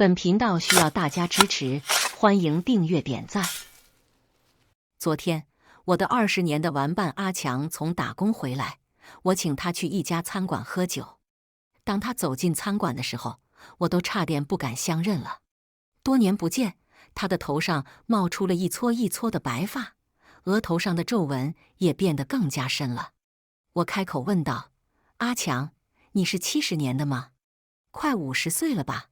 本频道需要大家支持，欢迎订阅点赞。昨天，我的20年的玩伴阿强从打工回来，我请他去一家餐馆喝酒。当他走进餐馆的时候，我都差点不敢相认了。多年不见，他的头上冒出了一撮一撮的白发，额头上的皱纹也变得更加深了。我开口问道：“阿强，你是70年的吗？快50岁了吧？”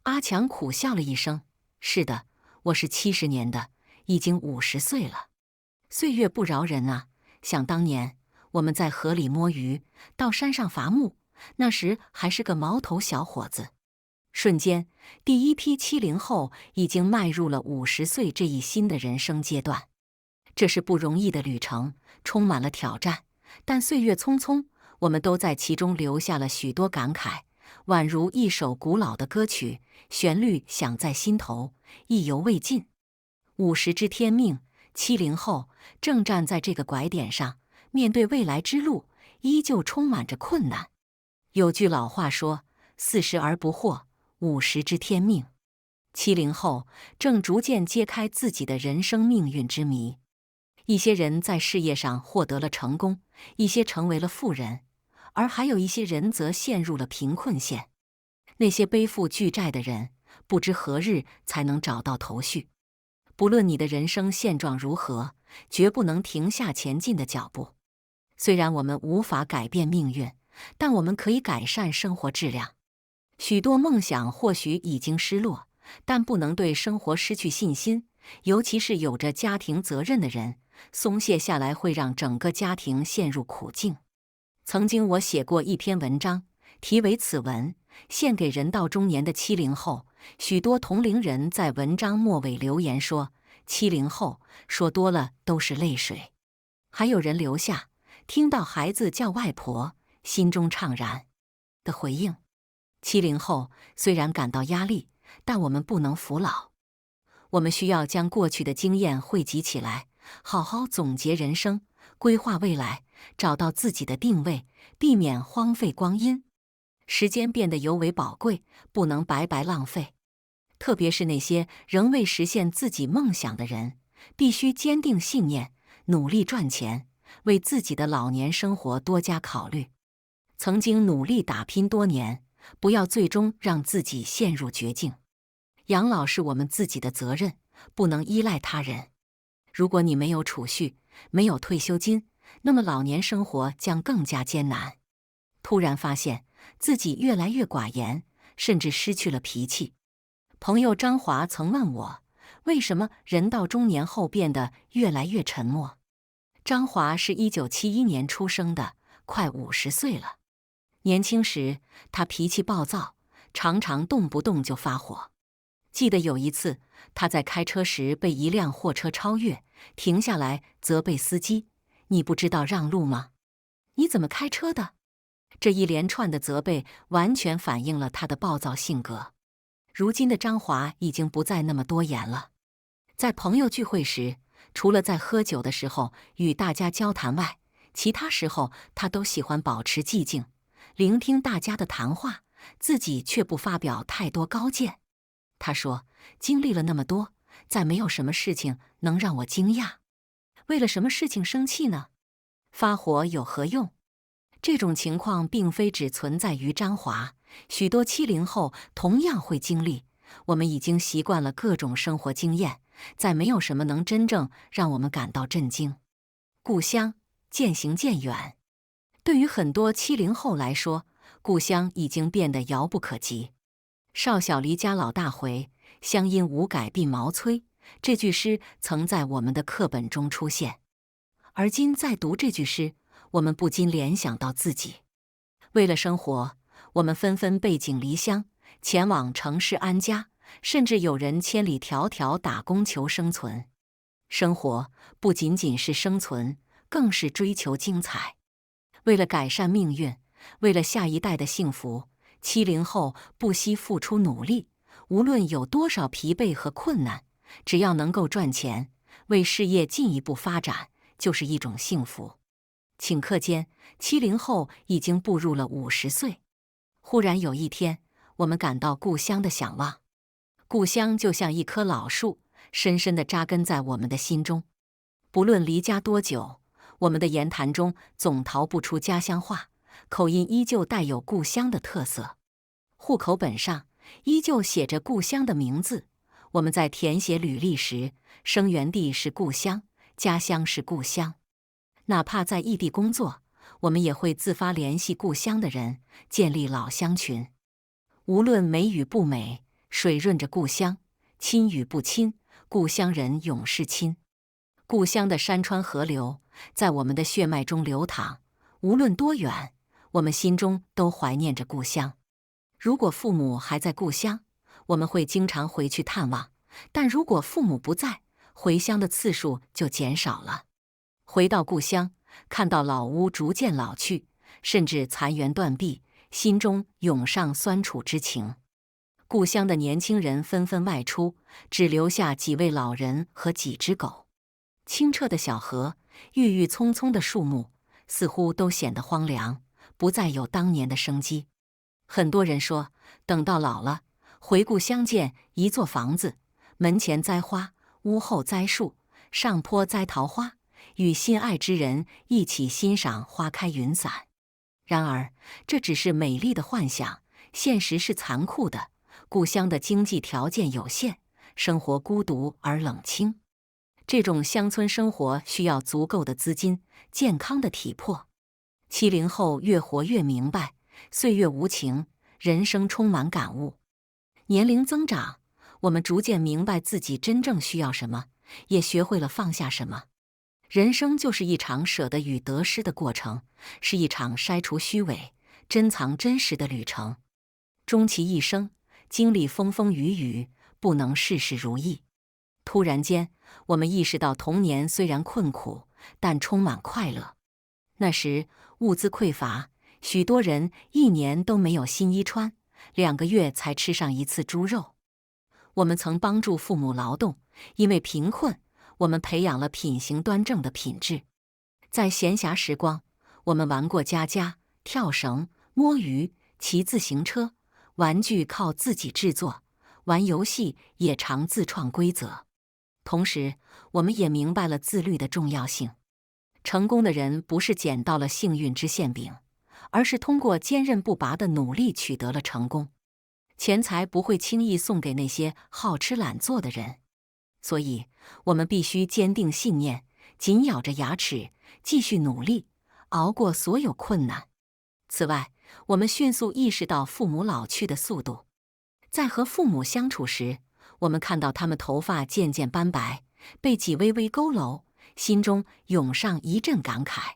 阿强苦笑了一声：“是的，我是70年的，已经50岁了。岁月不饶人啊！想当年，我们在河里摸鱼，到山上伐木，那时还是个毛头小伙子。瞬间，第一批70后已经迈入了50岁这一新的人生阶段。这是不容易的旅程，充满了挑战，但岁月匆匆，我们都在其中留下了许多感慨。”宛如一首古老的歌曲，旋律响在心头，意犹未尽。50知天命，70后正站在这个拐点上，面对未来之路，依旧充满着困难。有句老话说：“40而不惑，50知天命。”70后正逐渐揭开自己的人生命运之谜。一些人在事业上获得了成功，一些成为了富人。而还有一些人则陷入了贫困线。那些背负巨债的人，不知何日才能找到头绪。不论你的人生现状如何，绝不能停下前进的脚步。虽然我们无法改变命运，但我们可以改善生活质量。许多梦想或许已经失落，但不能对生活失去信心，尤其是有着家庭责任的人，松懈下来会让整个家庭陷入苦境。曾经我写过一篇文章，题为《此文献给人到中年的70后》。许多同龄人在文章末尾留言说：“70后说多了都是泪水。”还有人留下听到孩子叫外婆，心中怅然的回应。70后虽然感到压力，但我们不能服老。我们需要将过去的经验汇集起来，好好总结人生，规划未来，找到自己的定位，避免荒废光阴。时间变得尤为宝贵，不能白白浪费。特别是那些仍未实现自己梦想的人，必须坚定信念，努力赚钱，为自己的老年生活多加考虑。曾经努力打拼多年，不要最终让自己陷入绝境。养老是我们自己的责任，不能依赖他人。如果你没有储蓄，没有退休金，那么老年生活将更加艰难。突然发现自己越来越寡言，甚至失去了脾气。朋友张华曾问我，为什么人到中年后变得越来越沉默？张华是1971年出生的，快50岁了。年轻时他脾气暴躁，常常动不动就发火。记得有一次，他在开车时被一辆货车超越，停下来责备司机：“你不知道让路吗？你怎么开车的？”这一连串的责备完全反映了他的暴躁性格。如今的张华已经不再那么多言了。在朋友聚会时，除了在喝酒的时候与大家交谈外，其他时候他都喜欢保持寂静，聆听大家的谈话，自己却不发表太多高见。他说：“经历了那么多，再没有什么事情能让我惊讶。为了什么事情生气呢？发火有何用？”这种情况并非只存在于张华，许多70后同样会经历。我们已经习惯了各种生活经验，再没有什么能真正让我们感到震惊。故乡渐行渐远，对于很多70后来说，故乡已经变得遥不可及。少小离家老大回，乡音无改鬓毛衰。这句诗曾在我们的课本中出现，而今再读这句诗，我们不禁联想到自己。为了生活，我们纷纷背井离乡，前往城市安家，甚至有人千里迢迢打工求生存。生活不仅仅是生存，更是追求精彩。为了改善命运，为了下一代的幸福，70后不惜付出努力，无论有多少疲惫和困难，只要能够赚钱，为事业进一步发展，就是一种幸福。顷刻间，70后已经步入了50岁。忽然有一天，我们感到故乡的向往。故乡就像一棵老树，深深地扎根在我们的心中。不论离家多久，我们的言谈中总逃不出家乡话，口音依旧带有故乡的特色。户口本上依旧写着故乡的名字。我们在填写履历时，生源地是故乡，家乡是故乡。哪怕在异地工作，我们也会自发联系故乡的人，建立老乡群。无论美与不美，水润着故乡；亲与不亲，故乡人永是亲。故乡的山川河流在我们的血脉中流淌，无论多远，我们心中都怀念着故乡。如果父母还在故乡，我们会经常回去探望，但如果父母不在，回乡的次数就减少了。回到故乡，看到老屋逐渐老去，甚至残垣断壁，心中涌上酸楚之情。故乡的年轻人纷纷外出，只留下几位老人和几只狗。清澈的小河，郁郁葱葱的树木，似乎都显得荒凉，不再有当年的生机。很多人说，等到老了，回故乡建一座房子，门前栽花，屋后栽树，上坡栽桃花，与心爱之人一起欣赏花开云散。然而，这只是美丽的幻想，现实是残酷的。故乡的经济条件有限，生活孤独而冷清。这种乡村生活需要足够的资金、健康的体魄。70后越活越明白，岁月无情，人生充满感悟。年龄增长，我们逐渐明白自己真正需要什么，也学会了放下什么。人生就是一场舍得与得失的过程，是一场筛除虚伪、珍藏真实的旅程。终其一生，经历风风雨雨，不能事事如意。突然间，我们意识到童年虽然困苦，但充满快乐。那时物资匮乏，许多人1年都没有新衣穿，2个月才吃上一次猪肉。我们曾帮助父母劳动，因为贫困，我们培养了品行端正的品质。在闲暇时光，我们玩过家家、跳绳、摸鱼、骑自行车，玩具靠自己制作，玩游戏也常自创规则。同时，我们也明白了自律的重要性。成功的人不是捡到了幸运之馅饼，而是通过坚韧不拔的努力取得了成功。钱财不会轻易送给那些好吃懒做的人，所以我们必须坚定信念，紧咬着牙齿，继续努力，熬过所有困难。此外，我们迅速意识到父母老去的速度。在和父母相处时，我们看到他们头发渐渐斑白，背脊微微佝偻，心中涌上一阵感慨。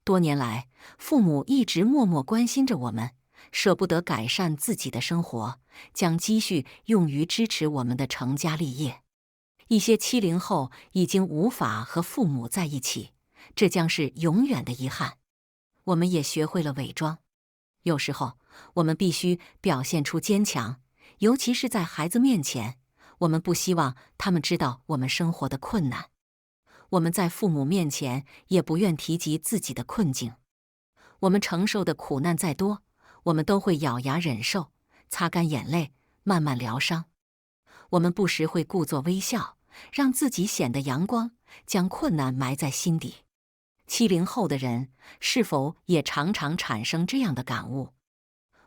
多年来，父母一直默默关心着我们，舍不得改善自己的生活，将积蓄用于支持我们的成家立业。一些70后已经无法和父母在一起，这将是永远的遗憾。我们也学会了伪装，有时候我们必须表现出坚强，尤其是在孩子面前，我们不希望他们知道我们生活的困难。我们在父母面前也不愿提及自己的困境。我们承受的苦难再多，我们都会咬牙忍受，擦干眼泪，慢慢疗伤。我们不时会故作微笑，让自己显得阳光，将困难埋在心底。70后的人是否也常常产生这样的感悟？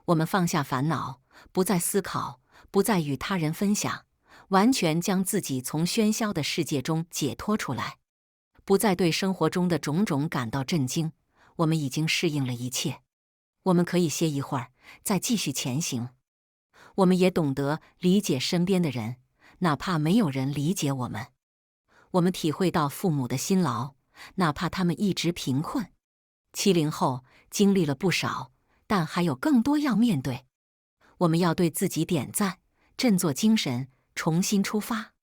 我们放下烦恼，不再思考，不再与他人分享，完全将自己从喧嚣的世界中解脱出来，不再对生活中的种种感到震惊。我们已经适应了一切，我们可以歇一会儿，再继续前行。我们也懂得理解身边的人，哪怕没有人理解我们。我们体会到父母的辛劳，哪怕他们一直贫困。70后经历了不少，但还有更多要面对。我们要对自己点赞，振作精神，重新出发。